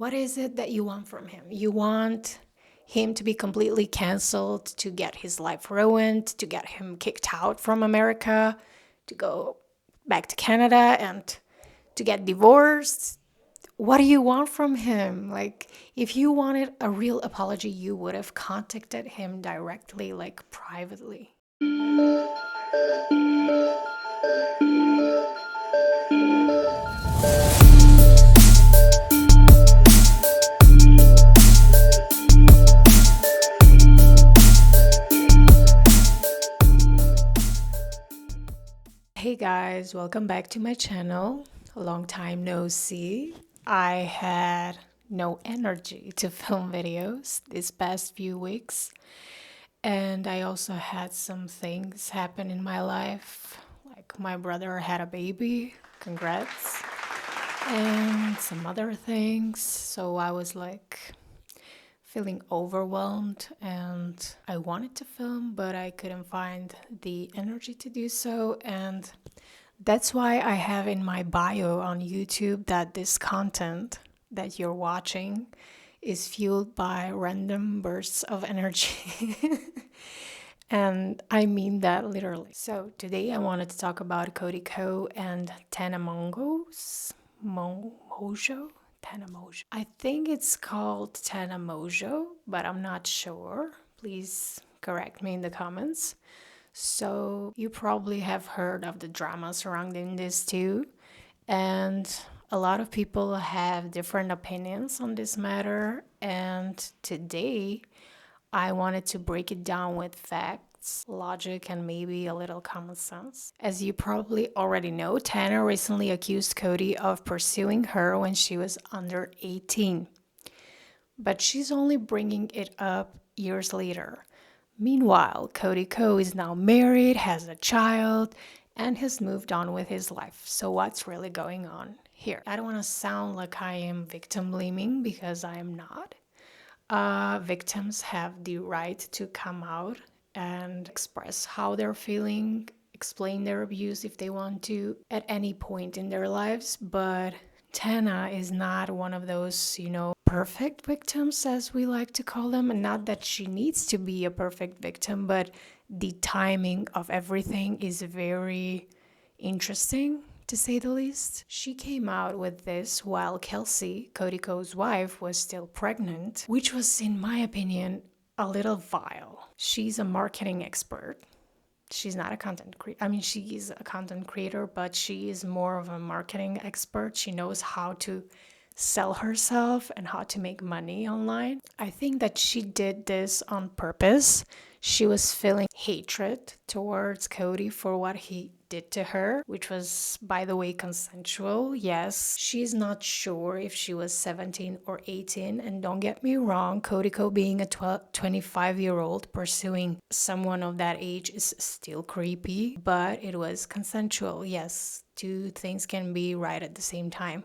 What is it that you want from him? You want him to be completely canceled, to get his life ruined, to get him kicked out from America, to go back to Canada and to get divorced? What do you want from him? Like, if you wanted a real apology, you would have contacted him directly, like privately. Hey guys, welcome back to my channel. A long time no see. I had no energy to film videos these past few weeks, and I also had some things happen in my life. Like my brother had a baby, congrats, and some other things. So I was like feeling overwhelmed and I wanted to film, but I couldn't find the energy to do so. And that's why I have in my bio on YouTube that this content that you're watching is fueled by random bursts of energy. And I mean that literally. So today I wanted to talk about Cody Ko and Tana Mongeau's Mongeau. Tana Mongeau. I think it's called Tana Mongeau, but I'm not sure. Please correct me in the comments. So you probably have heard of the drama surrounding this too, and a lot of people have different opinions on this matter, and today I wanted to break it down with facts, logic, and maybe a little common sense. As you probably already know, Tana recently accused Cody of pursuing her when she was under 18. But she's only bringing it up years later. Meanwhile, Cody Ko is now married, has a child, and has moved on with his life. So what's really going on here? I don't want to sound like I am victim blaming because I am not. Victims have the right to come out and express how they're feeling, explain their abuse if they want to at any point in their lives. But Tana is not one of those, perfect victims, as we like to call them. And not that she needs to be a perfect victim, but the timing of everything is very interesting, to say the least. She came out with this while Kelsey, Cody Ko's wife, was still pregnant, which was, in my opinion, a little vile. She's a marketing expert. She's not a content creator. I mean, she is a content creator, but she is more of a marketing expert. She knows how to sell herself and how to make money online. I think that she did this on purpose. She was feeling hatred towards Cody for what he did to her, which was, by the way, consensual. Yes, she's not sure if she was 17 or 18. And don't get me wrong, Cody Ko being a 25-year-old pursuing someone of that age is still creepy, but it was consensual. Yes, two things can be right at the same time.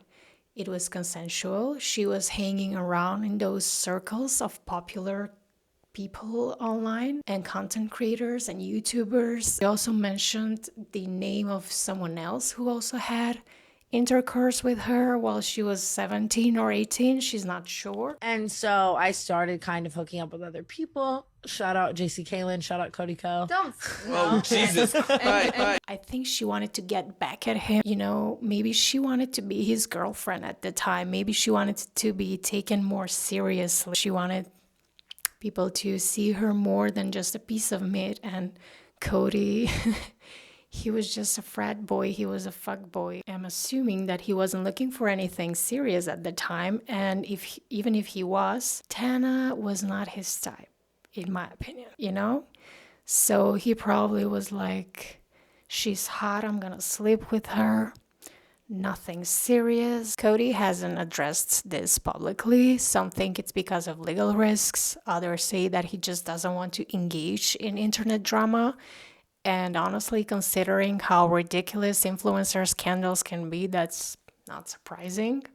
It was consensual. She was hanging around in those circles of popular people online and content creators and YouTubers. They also mentioned the name of someone else who also had intercourse with her while she was 17 or 18. She's not sure. And so I started kind of hooking up with other people. Shout out JC Kalen, shout out Cody Ko. Don't. Oh, Jesus Christ. I think she wanted to get back at him. Maybe she wanted to be his girlfriend at the time. Maybe she wanted to be taken more seriously. She wanted people to see her more than just a piece of meat. And Cody, he was just a frat boy. He was a fuck boy. I'm assuming that he wasn't looking for anything serious at the time. And even if he was, Tana was not his type, in my opinion, So he probably was like, she's hot, I'm gonna sleep with her. Nothing serious. Cody hasn't addressed this publicly. Some think it's because of legal risks. Others say that he just doesn't want to engage in internet drama. And honestly, considering how ridiculous influencer scandals can be, that's not surprising.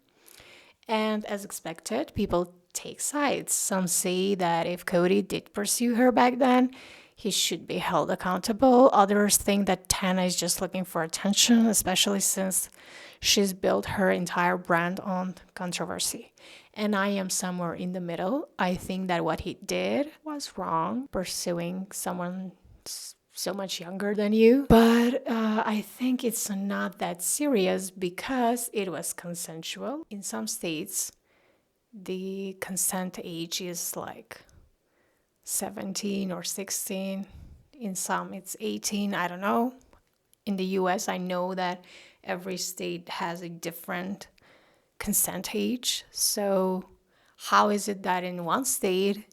And as expected, people take sides. Some say that if Cody did pursue her back then, he should be held accountable. Others think that Tana is just looking for attention, especially since she's built her entire brand on controversy. And I am somewhere in the middle. I think that what he did was wrong, pursuing someone so much younger than you. But I think it's not that serious because it was consensual. In some states, the consent age is like 17 or 16. In some, it's 18. I don't know. In the US, I know that every state has a different consent age. So how is it that in one state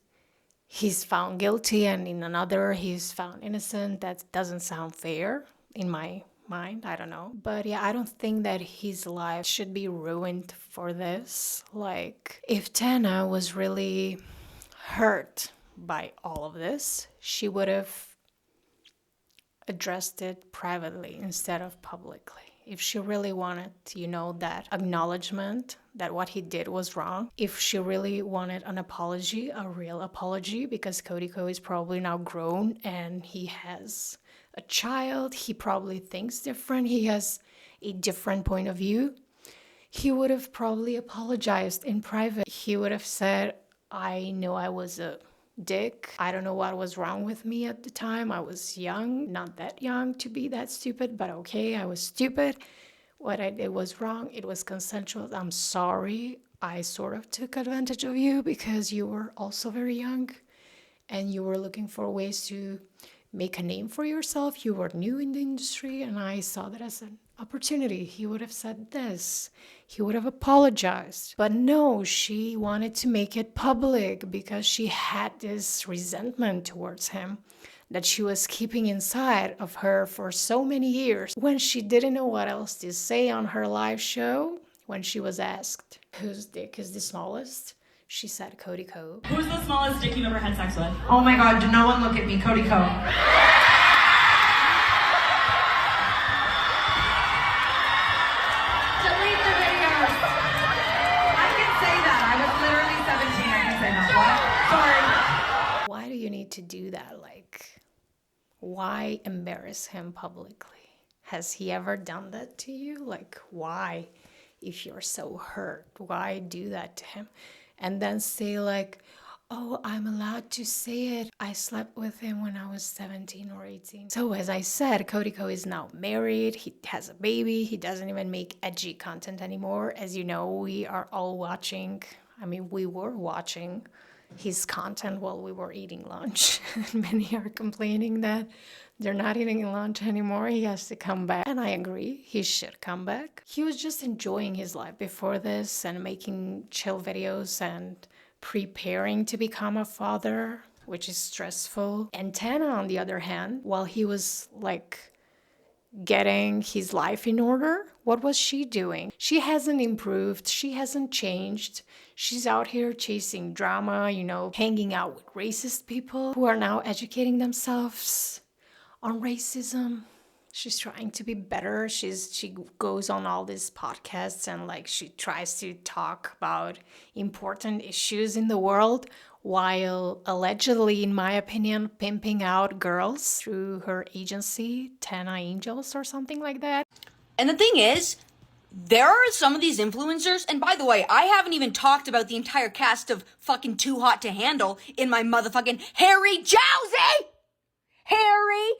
he's found guilty and in another he's found innocent? That doesn't sound fair in my mind. I don't know. But yeah, I don't think that his life should be ruined for this. Like, if Tana was really hurt by all of this, she would have addressed it privately instead of publicly. If she really wanted, that acknowledgement that what he did was wrong, if she really wanted an apology, a real apology, because Cody Ko is probably now grown and he has a child, he probably thinks different, he has a different point of view, he would have probably apologized in private. He would have said, I know I was a dick. I don't know what was wrong with me at the time. I was young, not that young to be that stupid, but okay, I was stupid. What I did was wrong. It was consensual. I'm sorry. I sort of took advantage of you because you were also very young and you were looking for ways to make a name for yourself. You were new in the industry and I saw that as an opportunity. He would have said this. He would have apologized. But no, she wanted to make it public because she had this resentment towards him that she was keeping inside of her for so many years. When she didn't know what else to say on her live show, when she was asked, whose dick is the smallest? She said Cody Ko. Who's the smallest dick you've ever had sex with? Oh my God, no one look at me, Cody Ko. Delete the videos. I can say that. I was literally 17. I can say that. What? Sorry. Why do you need to do that? Like, why embarrass him publicly? Has he ever done that to you? Like, why? If you're so hurt, why do that to him? And then say like, oh, I'm allowed to say it. I slept with him when I was 17 or 18. So as I said, Cody Ko is now married. He has a baby. He doesn't even make edgy content anymore. As you know, we are all watching. We were watching his content while we were eating lunch. Many are complaining that they're not eating lunch anymore. He has to come back. And I agree, he should come back. He was just enjoying his life before this and making chill videos and preparing to become a father, which is stressful. And Tana, on the other hand, while he was like getting his life in order, what was she doing? She hasn't improved. She hasn't changed. She's out here chasing drama, hanging out with racist people who are now educating themselves on racism. She's trying to be better. She goes on all these podcasts and she tries to talk about important issues in the world while allegedly, in my opinion, pimping out girls through her agency, Tana Angels or something like that. And the thing is, there are some of these influencers, and by the way, I haven't even talked about the entire cast of fucking Too Hot to Handle in my motherfucking Harry Jowsey! Harry,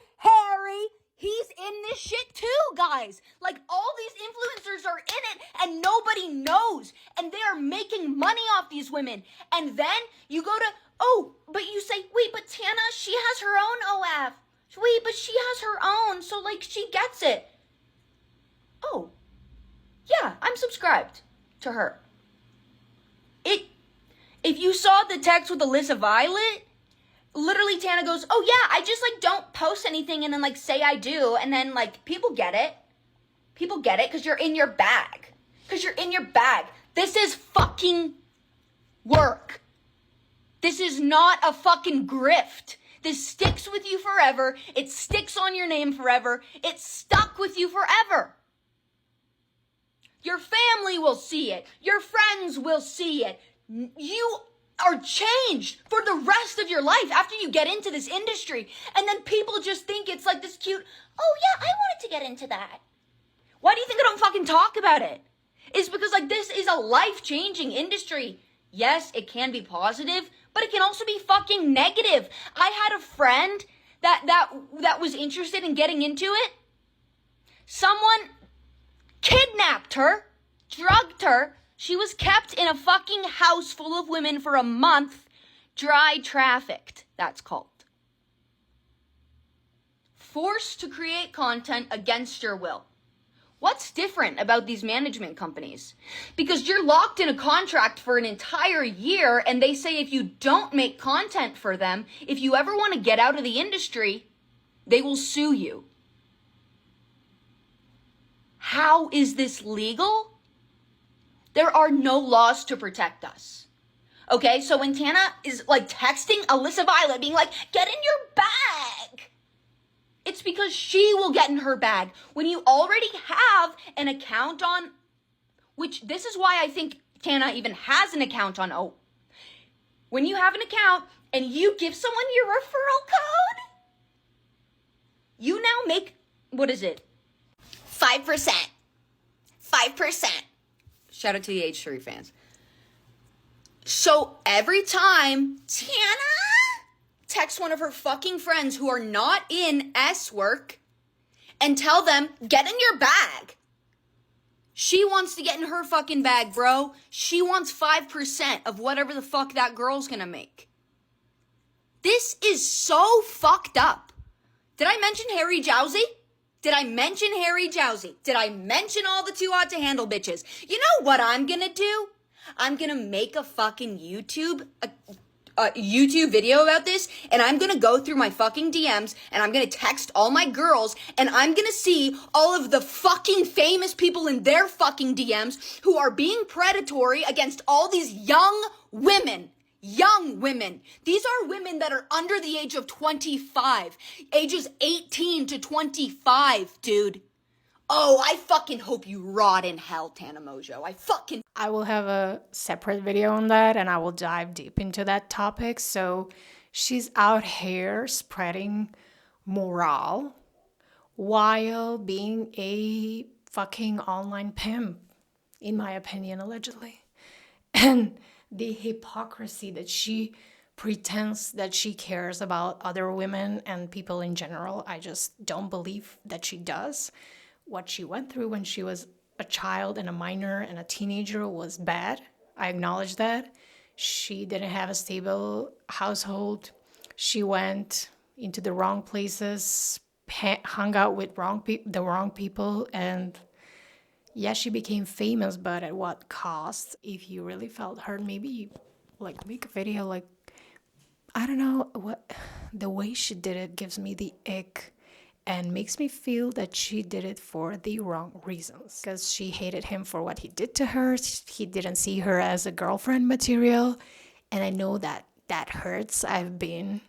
he's in this shit too, guys. All these influencers are in it and nobody knows. And they are making money off these women. And then you go to, but you say, wait, but Tana, she has her own OF. Wait, but she has her own, so she gets it. Oh, yeah, I'm subscribed to her. If you saw the text with Alyssa Violet, literally Tana goes, oh yeah, I just don't post anything and then say I do. And then people get it. People get it because you're in your bag. This is fucking work. This is not a fucking grift. This sticks with you forever. It sticks on your name forever. It's stuck with you forever. Your family will see it. Your friends will see it. You are changed for the rest of your life after you get into this industry. And then people just think it's this cute, oh yeah, I wanted to get into that. Why do you think I don't fucking talk about it? It's because this is a life-changing industry. Yes, it can be positive, but it can also be fucking negative. I had a friend that was interested in getting into it. Someone kidnapped her, drugged her. She was kept in a fucking house full of women for a month, dry trafficked, that's called. Forced to create content against your will. What's different about these management companies? Because you're locked in a contract for an entire year, and they say if you don't make content for them, if you ever want to get out of the industry, they will sue you. How is this legal? There are no laws to protect us. Okay, so when Tana is like texting Alyssa Violet being like, get in your bag, it's because she will get in her bag. When you already have an account on, which this is why I think Tana even has an account on when you have an account and you give someone your referral code, you now make, what is it? 5%. 5%. Shout out to the H3 fans. So every time Tana texts one of her fucking friends who are not in S work and tell them, get in your bag. She wants to get in her fucking bag, bro. She wants 5% of whatever the fuck that girl's gonna make. This is so fucked up. Did I mention Harry Jowsey? Did I mention Harry Jowsey? Did I mention all the too hot to handle bitches? You know what I'm gonna do? I'm gonna make a fucking YouTube video about this, and I'm gonna go through my fucking DMs, and I'm gonna text all my girls, and I'm gonna see all of the fucking famous people in their fucking DMs who are being predatory against all these young women. Young women. These are women that are under the age of 25. Ages 18 to 25, dude. Oh, I fucking hope you rot in hell, Tana Mongeau. I will have a separate video on that, and I will dive deep into that topic. So she's out here spreading morale while being a fucking online pimp, in my opinion, allegedly. And the hypocrisy that she pretends that she cares about other women and people in general, I just don't believe that she does. What she went through when she was a child and a minor and a teenager was bad. I acknowledge that. She didn't have a stable household. She went into the wrong places, hung out with the wrong people, and yeah, she became famous, but at what cost? If you really felt hurt, maybe like make a video. Like, I don't know, what the way she did it gives me the ick and makes me feel that she did it for the wrong reasons, because she hated him for what he did to her. He didn't see her as a girlfriend material, and I know that that hurts. I've been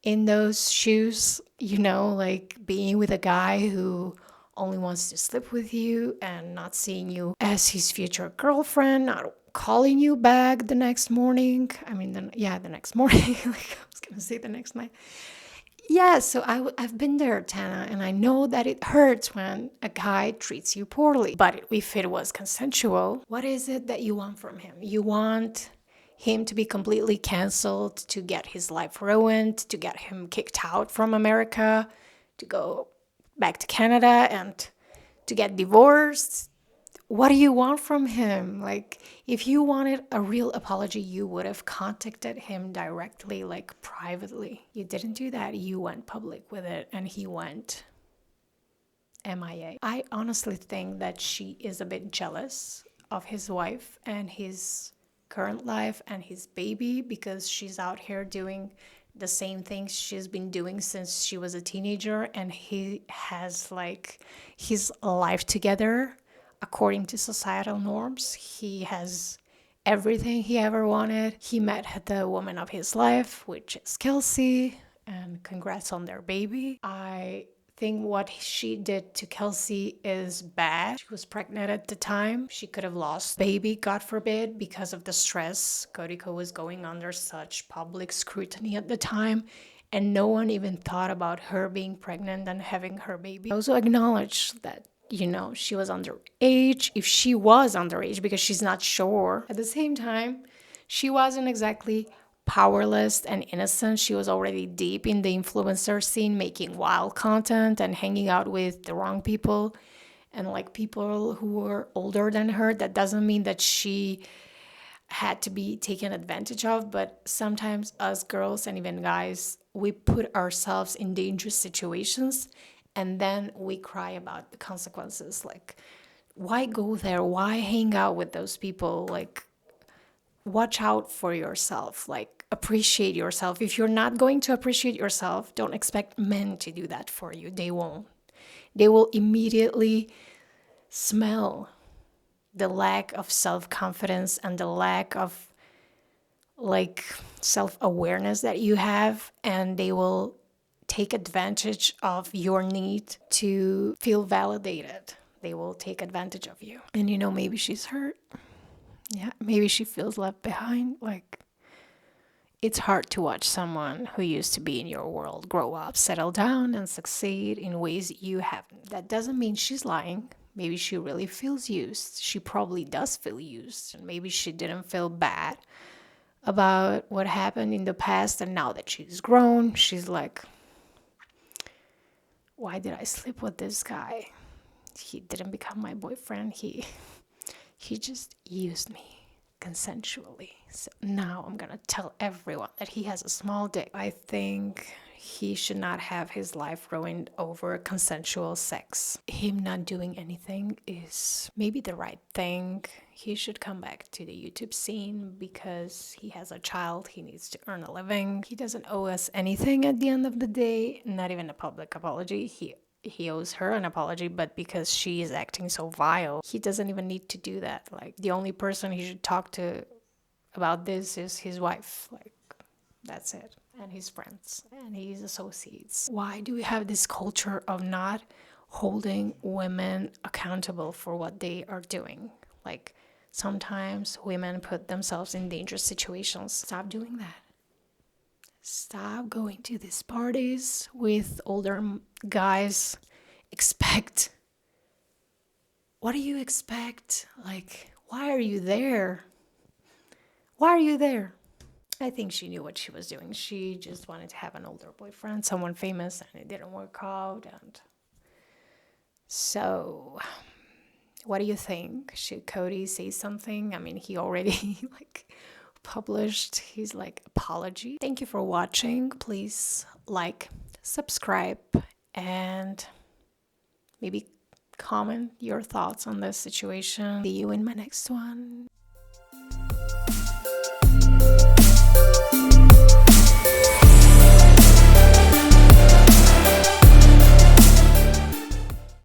in those shoes, you know, like being with a guy who only wants to sleep with you and not seeing you as his future girlfriend, not calling you back the next morning. I mean, the next morning. Like, I was gonna say the next night. Yeah, so I've been there, Tana, and I know that it hurts when a guy treats you poorly. But if it was consensual, what is it that you want from him? You want him to be completely canceled, to get his life ruined, to get him kicked out from America, to go back to Canada and to get divorced. What do you want from him? Like, if you wanted a real apology, you would have contacted him directly, like privately. You didn't do that. You went public with it, and he went MIA. I honestly think that she is a bit jealous of his wife and his current life and his baby, because she's out here doing the same things she's been doing since she was a teenager, and he has like his life together according to societal norms. He has everything he ever wanted. He met the woman of his life, which is Kelsey, and congrats on their baby. I think what she did to Kelsey is bad. She was pregnant at the time. She could have lost baby, God forbid, because of the stress. Cody Ko was going under such public scrutiny at the time, and no one even thought about her being pregnant and having her baby. I also acknowledge that, you know, she was underage, if she was underage, because she's not sure. At the same time, She wasn't exactly powerless and innocent. She was already deep in the influencer scene, making wild content and hanging out with the wrong people and like people who were older than her. That doesn't mean that she had to be taken advantage of, but sometimes us girls and even guys, we put ourselves in dangerous situations and then we cry about the consequences. Like, why go there? Why hang out with those people? Like, watch out for yourself. Like, appreciate yourself. If you're not going to appreciate yourself, don't expect men to do that for you. They won't. They will immediately smell the lack of self-confidence and the lack of like self-awareness that you have, and they will take advantage of your need to feel validated. They will take advantage of you. And you know, maybe she's hurt. Yeah, maybe she feels left behind. Like, it's hard to watch someone who used to be in your world grow up, settle down, and succeed in ways you haven't. That doesn't mean she's lying. Maybe she really feels used. She probably does feel used. And maybe she didn't feel bad about what happened in the past. And now that she's grown, she's like, why did I sleep with this guy? He didn't become my boyfriend. He just used me consensually. So now I'm gonna tell everyone that he has a small dick. I think he should not have his life ruined over consensual sex. Him not doing anything is maybe the right thing. He should come back to the YouTube scene because he has a child. He needs to earn a living. He doesn't owe us anything at the end of the day, not even a public apology. He owes her an apology, but because she is acting so vile, he doesn't even need to do that. Like, the only person he should talk to about this is his wife. Like, that's it. And his friends and his associates. Why do we have this culture of not holding women accountable for what they are doing? Like, sometimes women put themselves in dangerous situations. Stop doing that. Stop going to these parties with older guys. What do you expect? Like, why are you there? Why are you there? I think she knew what she was doing. She just wanted to have an older boyfriend, someone famous, and it didn't work out. And so, what do you think? Should Cody say something? I mean, he already published his apology. Thank you for watching. Please subscribe, and maybe comment your thoughts on this situation. See you in my next one.